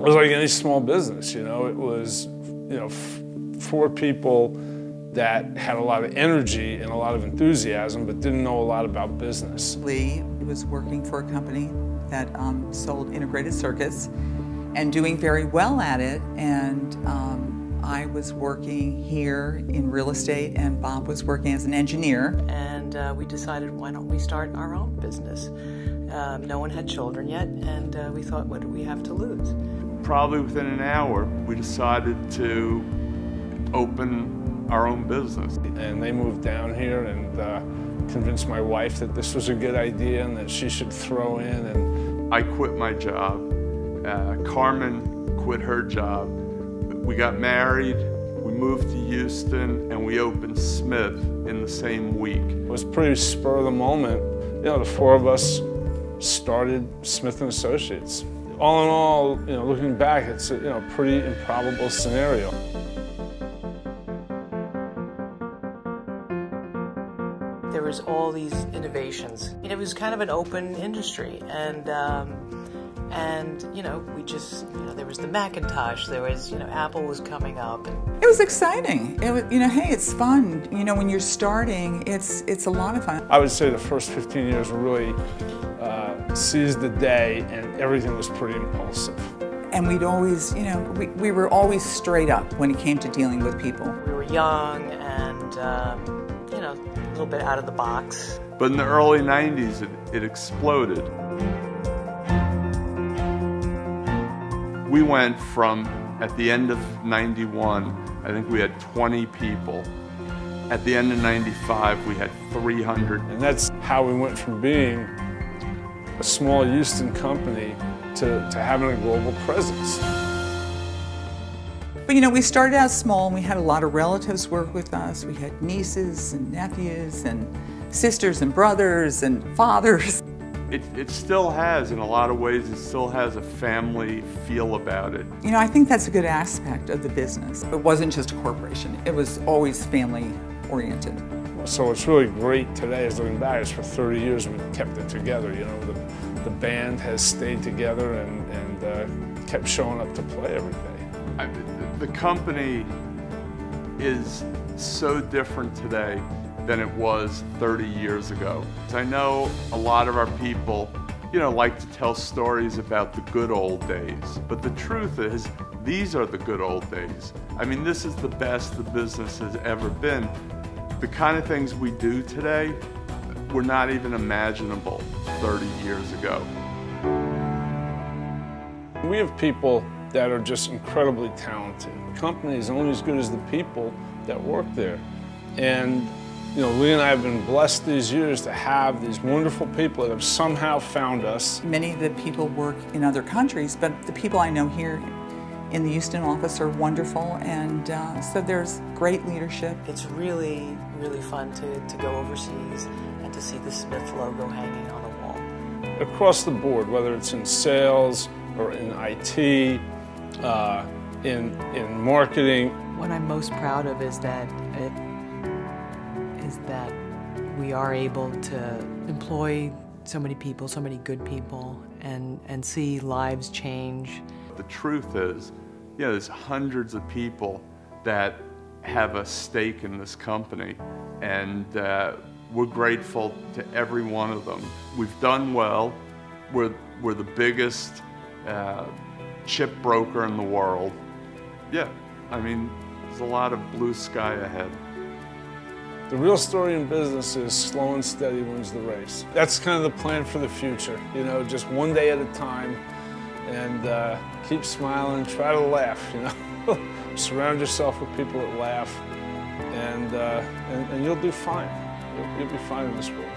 was like any small business, you know. It was, four people that had a lot of energy and a lot of enthusiasm, but didn't know a lot about business. Lee was working for a company that sold integrated circuits and doing very well at it, and I was working here in real estate, and Bob was working as an engineer. And we decided, why don't we start our own business? No one had children yet, and we thought, what do we have to lose? Probably within an hour, we decided to open our own business. And they moved down here and convinced my wife that this was a good idea and that she should throw in. And I quit my job. Carmen quit her job. We got married, we moved to Houston, and we opened Smith in the same week. It was pretty spur of the moment. The four of us started Smith & Associates. All in all, looking back, it's a pretty improbable scenario. There was all these innovations. It was kind of an open industry, and we just, there was the Macintosh, there was, Apple was coming up. And it was exciting. It was, hey, it's fun. When you're starting, it's a lot of fun. I would say the first 15 years were really seized the day, and everything was pretty impulsive. And we'd always, we were always straight up when it came to dealing with people. We were young and, a little bit out of the box. But in the early 90s, it exploded. We went from, at the end of 91, I think we had 20 people. At the end of 95, we had 300. And that's how we went from being a small Houston company to having a global presence. But we started out small, and we had a lot of relatives work with us. We had nieces and nephews and sisters and brothers and fathers. It still has, in a lot of ways, it still has a family feel about it. I think that's a good aspect of the business. It wasn't just a corporation. It was always family oriented. So what's really great today is looking back, is for 30 years we've kept it together. The band has stayed together and kept showing up to play every day. The company is so different today than it was 30 years ago. I know a lot of our people, like to tell stories about the good old days, but the truth is, these are the good old days. I mean, this is the best the business has ever been. The kind of things we do today were not even imaginable 30 years ago. We have people that are just incredibly talented. The company is only as good as the people that work there. And Lee and I have been blessed these years to have these wonderful people that have somehow found us. Many of the people work in other countries, but the people I know here in the Houston office are wonderful, and so there's great leadership. It's really, really fun to go overseas and to see the Smith logo hanging on the wall. Across the board, whether it's in sales or in IT, in marketing. What I'm most proud of is that we are able to employ so many people, so many good people, and see lives change. The truth is, there's hundreds of people that have a stake in this company, and we're grateful to every one of them. We've done well. We're the biggest chip broker in the world. I mean, there's a lot of blue sky ahead. The real story in business is slow and steady wins the race. That's kind of the plan for the future, just one day at a time, and keep smiling, try to laugh, Surround yourself with people that laugh, and you'll do fine. You'll be fine in this world.